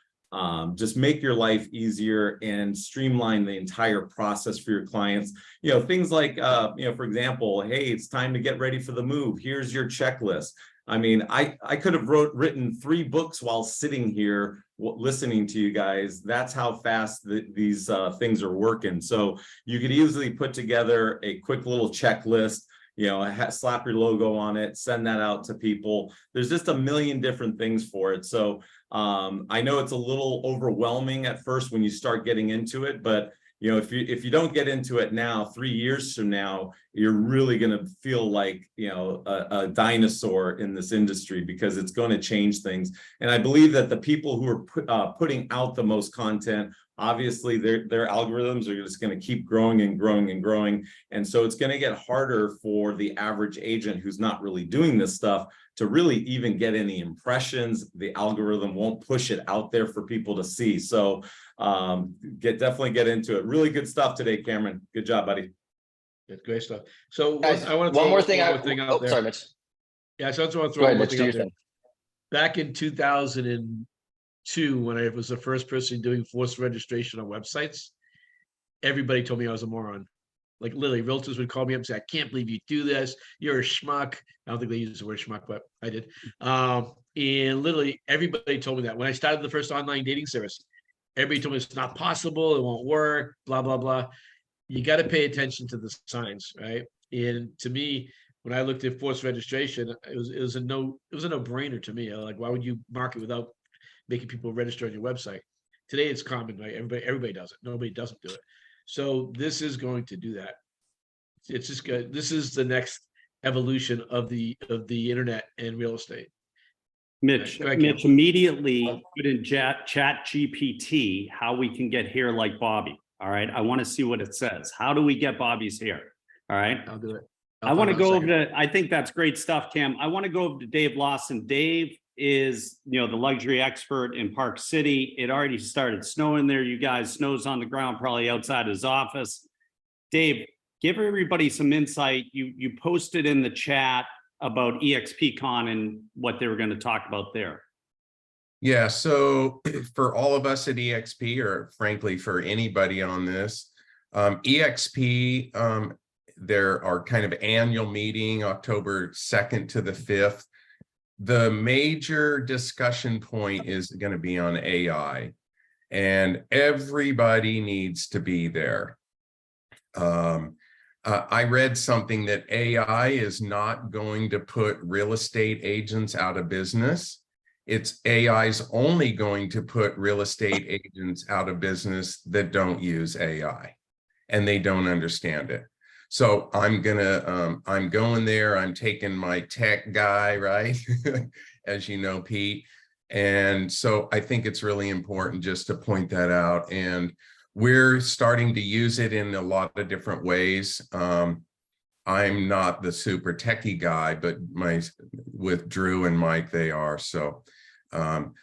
just make your life easier and streamline the entire process for your clients. Things like, for example, hey, it's time to get ready for the move. Here's your checklist. I mean, I could have written 3 books while sitting here listening to you guys. That's how fast these things are working. So you could easily put together a quick little checklist. slap your logo on it, send that out to people. There's just a million different things for it. So I know it's a little overwhelming at first when you start getting into it, but if you don't get into it now, 3 years from now, you're really going to feel like, a dinosaur in this industry, because it's going to change things. And I believe that the people who are putting out the most content, obviously their algorithms are just going to keep growing and growing and growing. And so it's going to get harder for the average agent who's not really doing this stuff to really even get any impressions. The algorithm won't push it out there for people to see. So definitely get into it. Really good stuff today, Cameron. Good job, buddy. It's great stuff. So Guys, I want to one throw more thing. one more thing out there. Sorry, Mitch. Yeah, so I just want to Go throw ahead, one more Mitch. thing Do out your there. thing. Back in 2002, when I was the first person doing forced registration on websites, everybody told me I was a moron. Like literally, realtors would call me up and say, "I can't believe you do this. You're a schmuck." I don't think they use the word schmuck, but I did. And literally, everybody told me that when I started the first online dating service. Everybody told me it's not possible. It won't work. Blah blah blah. You got to pay attention to the signs, right? And to me, when I looked at forced registration, it was a no-brainer to me. Like, why would you market without making people register on your website? Today, it's common, right? Everybody does it. Nobody doesn't do it. So this is going to do that. It's just good. This is the next evolution of the internet and real estate. Mitch, Mitch, immediately put in chat GPT how we can get hair like Bobby. All right. I want to see what it says. How do we get Bobby's hair? All right. I'll do it. I want to go over to, I think that's great stuff, Cam. I want to go over to Dave Lawson. Dave is, the luxury expert in Park City. It already started snowing there. You guys, snow's on the ground, probably outside his office. Dave, give everybody some insight. You posted in the chat about EXPCon and what they were going to talk about there. Yeah, so for all of us at EXP, or frankly for anybody on this, EXP, there are kind of annual meeting October 2nd to the 5th. The major discussion point is going to be on AI, and everybody needs to be there. I read something that AI is not going to put real estate agents out of business. It's AI's only going to put real estate agents out of business that don't use AI and they don't understand it. So I'm going there. I'm taking my tech guy, right? As you know, Pete. And so I think it's really important just to point that out. And we're starting to use it in a lot of different ways. I'm not the super techie guy, but with Drew and Mike, they are. So I'm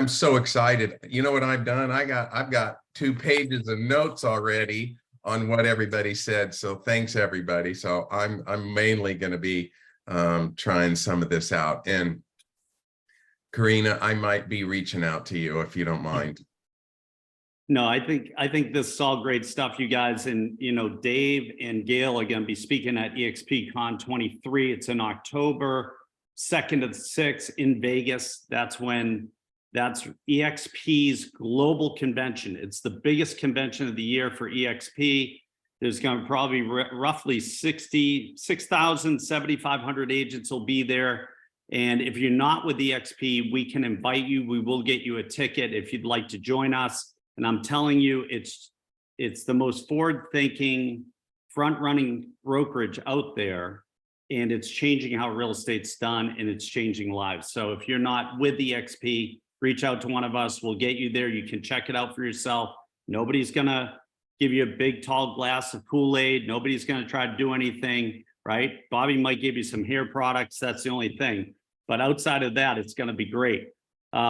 so excited. You know what I've done? I've got 2 pages of notes already on what everybody said. So thanks everybody. So I'm mainly going to be trying some of this out. And Karina, I might be reaching out to you if you don't mind. No, I think this is all great stuff, you guys. And, Dave and Gail are going to be speaking at EXPCon 23. It's in October 2nd to the 6th in Vegas. That's EXP's global convention. It's the biggest convention of the year for EXP. There's going to probably roughly 6,000, 7,500 agents will be there. And if you're not with EXP, we can invite you. We will get you a ticket if you'd like to join us. And I'm telling you, it's the most forward-thinking, front-running brokerage out there. And it's changing how real estate's done, and it's changing lives. So if you're not with EXP, reach out to one of us. We'll get you there. You can check it out for yourself. Nobody's going to give you a big, tall glass of Kool-Aid. Nobody's going to try to do anything, right? Bobby might give you some hair products. That's the only thing. But outside of that, it's going to be great. Hey,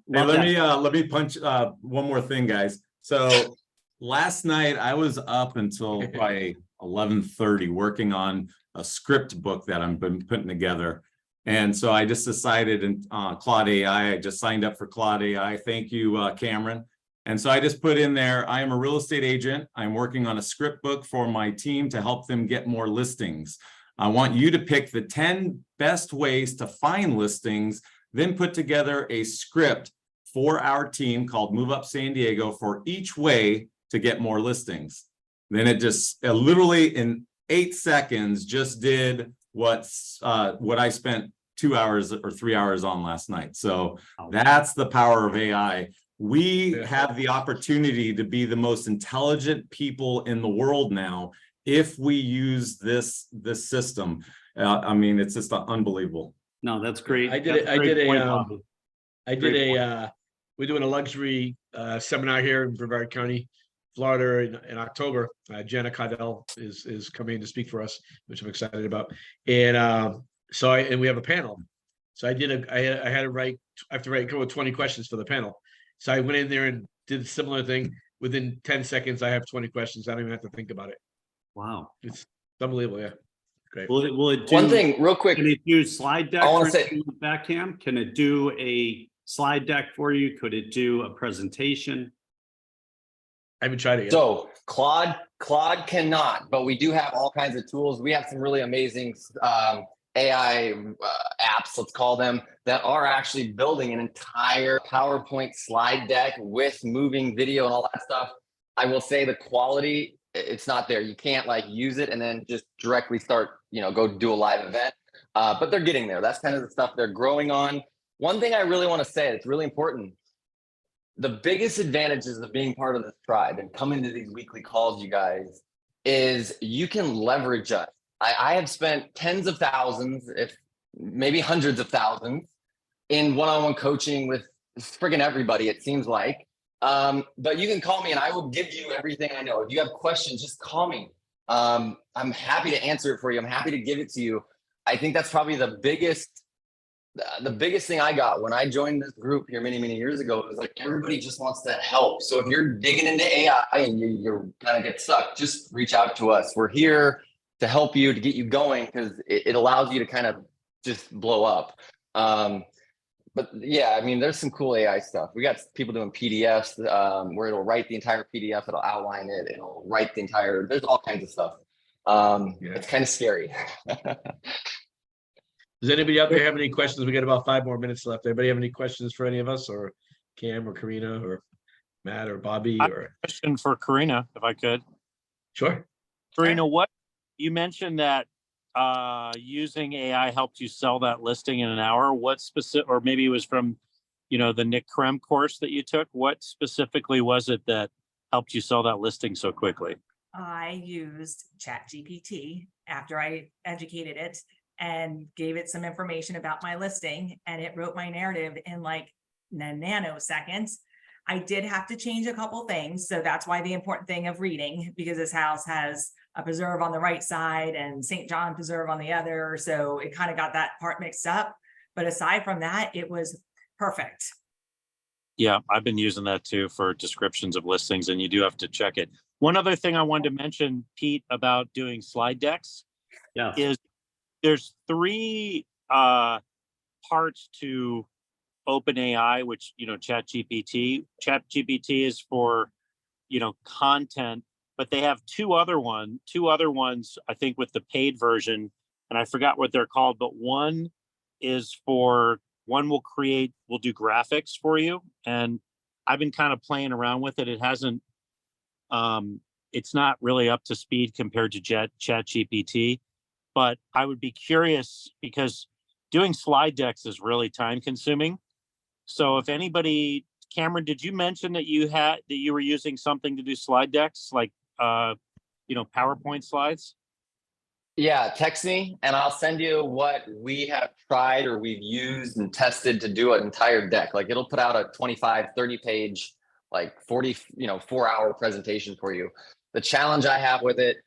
let me punch one more thing, guys. So last night I was up until probably 11:30 working on a script book that I've been putting together. And so I just decided in Claude AI, I just signed up for Claude AI. Thank you, Cameron. And so I just put in there, I am a real estate agent. I'm working on a script book for my team to help them get more listings. I want you to pick the 10 best ways to find listings, then put together a script for our team called Move Up San Diego for each way to get more listings. Then it just literally in 8 seconds just did what I spent 2 hours or 3 hours on last night. So that's the power of AI. We have the opportunity to be the most intelligent people in the world now if we use this system. I mean, it's just unbelievable. No, that's great. I did That's it. I great did point, a, Bobby. I did Great a, we're doing a luxury seminar here in Brevard County, Florida in October. Jenna Cardell is coming in to speak for us, which I'm excited about. And and we have a panel. So I had to have to write 20 questions for the panel. So I went in there and did a similar thing. Within 10 seconds, I have 20 questions. I don't even have to think about it. Wow. It's unbelievable. Yeah. Great. Will it do, One thing real quick, can it do slide deck I wanna for say- you with Backcam? Can it do a slide deck for you? Could it do a presentation? I haven't tried it yet. so Claude cannot, but we do have all kinds of tools. We have some really amazing AI apps, let's call them, that are actually building an entire PowerPoint slide deck with moving video and all that stuff. I will say the quality, it's not there. You can't like use it and then just directly start, go do a live event. But they're getting there. That's kind of the stuff they're growing on. One thing I really want to say, it's really important. The biggest advantages of being part of this tribe and coming to these weekly calls, you guys, is you can leverage us. I have spent tens of thousands, if maybe hundreds of thousands, in one-on-one coaching with friggin' everybody, it seems like. But you can call me and I will give you everything I know. If you have questions, just call me. I'm happy to answer it for you. I'm happy to give it to you. I think that's probably the biggest thing I got when I joined this group here many, many years ago. It was like, everybody just wants that help. So if you're digging into AI and you're kind of get stuck, just reach out to us. We're here to help you, to get you going, because it allows you to kind of just blow up. But yeah, I mean, there's some cool AI stuff. We got people doing PDFs where it'll write the entire PDF, it'll outline it, it'll write the entire, there's all kinds of stuff. It's kind of scary. Does anybody out there have any questions? We got about 5 more minutes left. Anybody have any questions for any of us, or Cam or Karina or Matt or Bobby or? Question for Karina, if I could. Sure. Karina, what you mentioned that using AI helped you sell that listing in an hour. What specific, or maybe it was from, the Nick Krem course that you took. What specifically was it that helped you sell that listing so quickly? I used ChatGPT after I educated it and gave it some information about my listing, and it wrote my narrative in like nanoseconds. I did have to change a couple things. So that's why the important thing of reading, because this house has a preserve on the right side and St. John preserve on the other. So it kind of got that part mixed up. But aside from that, it was perfect. Yeah, I've been using that too for descriptions of listings, and you do have to check it. One other thing I wanted to mention, Pete, about doing slide decks is there's 3 parts to OpenAI, which, ChatGPT. ChatGPT is for, content, but they have two other ones, I think, with the paid version, and I forgot what they're called, but one will do graphics for you. And I've been kind of playing around with it. It hasn't, it's not really up to speed compared to ChatGPT, but I would be curious because doing slide decks is really time consuming. So if anybody, Cameron, did you mention that you were using something to do slide decks, like, PowerPoint slides? Yeah, text me and I'll send you what we have tried or we've used and tested to do an entire deck. Like it'll put out a 25, 30 page, like 40, 4-hour presentation for you. The challenge I have with it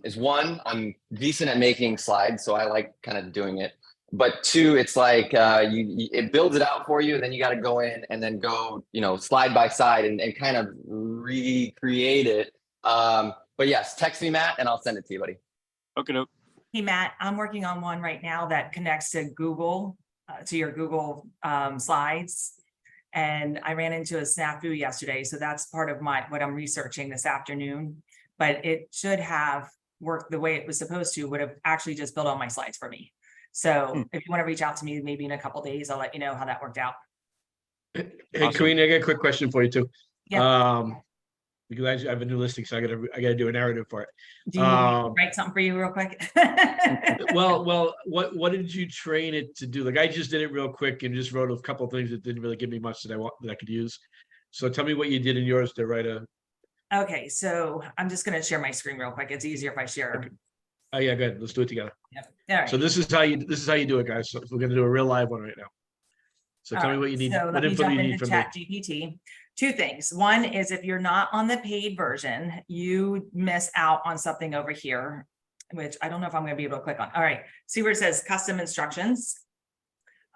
is 1, I'm decent at making slides, so I like kind of doing it. But 2, it's like it builds it out for you, and then you got to go in and then go, slide by side and kind of recreate it. But yes, text me, Matt, and I'll send it to you, buddy. Okay. Hey, Matt, I'm working on one right now that connects to Google, to your Google slides. And I ran into a snafu yesterday. So that's part of what I'm researching this afternoon. But it should have worked the way it was supposed to, would have actually just built all my slides for me. So if you want to reach out to me, maybe in a couple of days, I'll let you know how that worked out. Hey, Karina, I got a quick question for you too. Yeah. because I have a new listing, so I gotta do a narrative for it. Do you need me to write something for you real quick? Well, what did you train it to do? Like, I just did it real quick and just wrote a couple of things that didn't really give me much that I could use. So tell me what you did in yours to write a. Okay, so I'm just gonna share my screen real quick. It's easier if I share. Okay. Oh yeah, good. Let's do it together. Yep. All right. So this is how you do it, guys. So we're gonna do a real live one right now. So tell me what you need. So What let me info do jump you need into from me? Chat GPT. Two things. One is if you're not on the paid version, you miss out on something over here, which I don't know if I'm going to be able to click on. All right. See where it says custom instructions.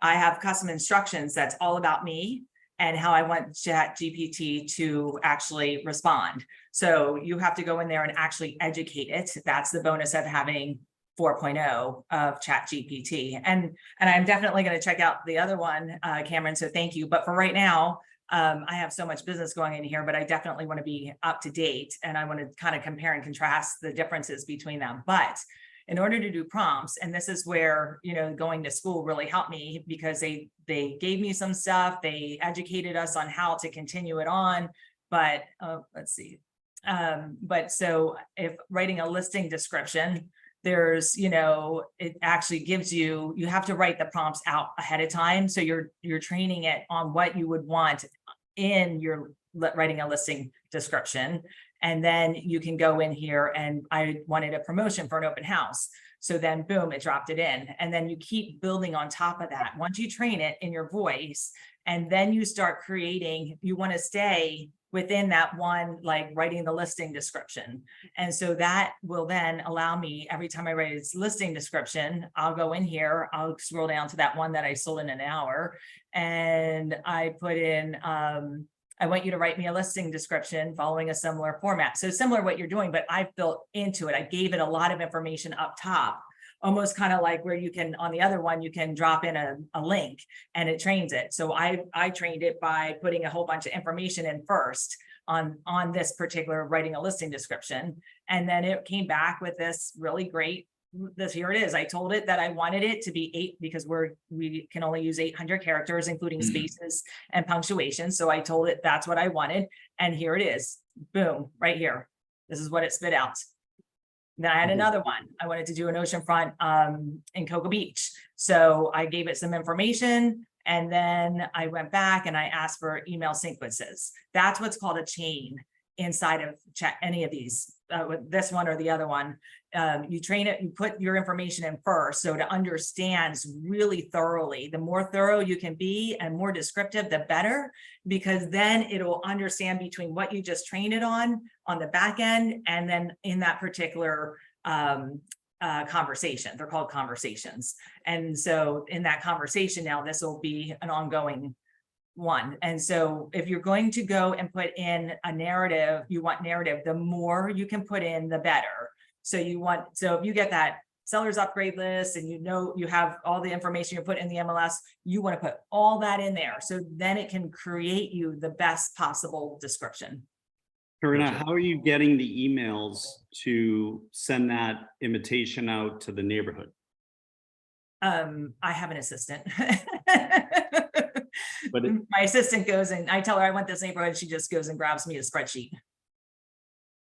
I have custom instructions that's all about me and how I want Chat GPT to actually respond. So you have to go in there and actually educate it. That's the bonus of having 4.0 of Chat GPT. And I'm definitely going to check out the other one, Cameron. So thank you. But for right now, I have so much business going in here, but I definitely want to be up to date and I want to kind of compare and contrast the differences between them. But in order to do prompts, and this is where, you know, going to school really helped me because they gave me some stuff, they educated us on how to continue it on. But let's see. But so if writing a listing description, there's, you know, it actually gives you, you have to write the prompts out ahead of time. So you're training it on what you would want in your writing a listing description. And then you can go in here and I wanted a promotion for an open house. So then boom, it dropped it in. And then you keep building on top of that. Once you train it in your voice, and then you start creating, you want to stay within that one, like writing the listing description. And so that will then allow me, every time I write its listing description, I'll go in here, I'll scroll down to that one that I sold in an hour. And I put in, I want you to write me a listing description following a similar format. So similar what you're doing, but I've built into it. I gave it a lot of information up top, almost kind of like where you can, on the other one, you can drop in a link and it trains it. So I trained it by putting a whole bunch of information in first on this particular writing a listing description. And then it came back with this really great, here it is. I told it that I wanted it to be 8 because we can only use 800 characters, including spaces and punctuation. So I told it that's what I wanted. And here it is. Boom, right here. This is what it spit out. Then I had another one. I wanted to do an oceanfront in Cocoa Beach. So I gave it some information and then I went back and I asked for email sequences. That's what's called a chain inside of any of these, with this one or the other one. You train it, you put your information in first. So to understand really thoroughly, the more thorough you can be and more descriptive, the better, because then it'll understand between what you just trained it on the back end, and then in that particular conversation. They're called conversations. And so in that conversation now, this will be an ongoing one. And so if you're going to go and put in a narrative, you want narrative, the more you can put in, the better. So if you get that seller's upgrade list and you know you have all the information you put in the MLS, you want to put all that in there. So then it can create you the best possible description. Karina, how are you getting the emails to send that invitation out to the neighborhood? I have an assistant. But my assistant goes and I tell her I want this neighborhood. She just goes and grabs me a spreadsheet.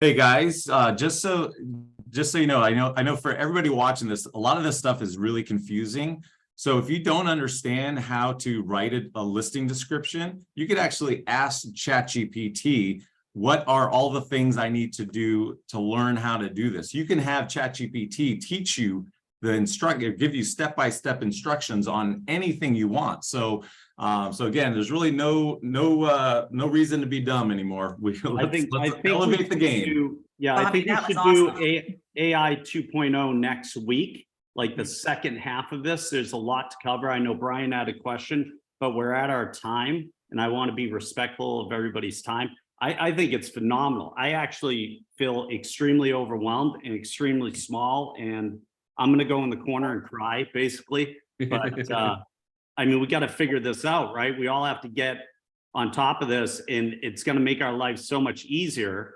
Hey guys, just so you know, I know for everybody watching this, a lot of this stuff is really confusing. So if you don't understand how to write a listing description, you could actually ask ChatGPT, what are all the things I need to do to learn how to do this? You can have ChatGPT teach you give you step-by-step instructions on anything you want. So again, there's really no reason to be dumb anymore. I think elevate the game. I think we should do AI 2.0 next week, like the second half of this. There's a lot to cover. I know Brian had a question, but we're at our time and I want to be respectful of everybody's time. I think it's phenomenal. I actually feel extremely overwhelmed and extremely small, and I'm going to go in the corner and cry basically. But I mean, we got to figure this out, right? We all have to get on top of this, and it's going to make our lives so much easier.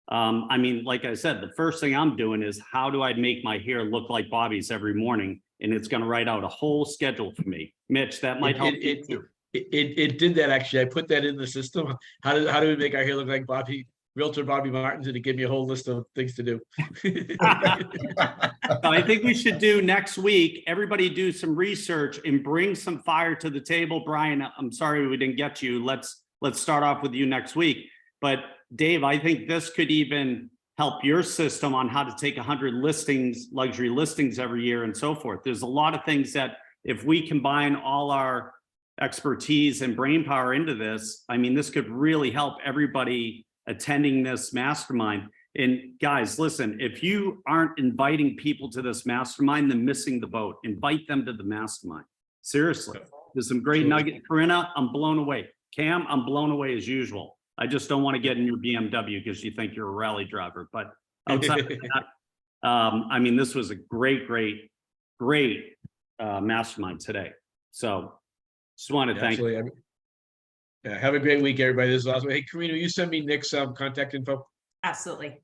I mean, like I said, the first thing I'm doing is how do I make my hair look like Bobby's every morning? And it's going to write out a whole schedule for me. Mitch, that might help you too. It did that actually. I put that in the system. How do we make our hair look like Bobby Realtor Bobby Martins and to give me a whole list of things to do. I think we should do next week, everybody do some research and bring some fire to the table. Brian, I'm sorry we didn't get to you. Let's start off with you next week. But Dave, I think this could even help your system on how to take 100 listings, luxury listings every year and so forth. There's a lot of things that if we combine all our expertise and brain power into this, I mean, this could really help everybody attending this mastermind. And guys, listen, if you aren't inviting people to this mastermind, then missing the boat. Invite them to the mastermind. Seriously, there's some great nuggets. Corinna, I'm blown away. Cam, I'm blown away as usual. I just don't want to get in your BMW because you think you're a rally driver. But outside of that, I mean, this was a great mastermind today. So just want to thank you. Absolutely. Yeah, have a great week, everybody. This is awesome. Hey, Karina, will you send me Nick's contact info? Absolutely.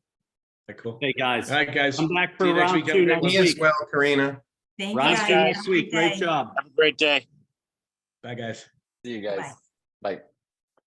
Okay, cool. Hey guys, All right, guys. come back See for you next round week. two Have a great next Me as week. well, Karina. Thank you Round guys. two Have next a week. great Great day. job. Have a great day. See you guys. Bye. Bye.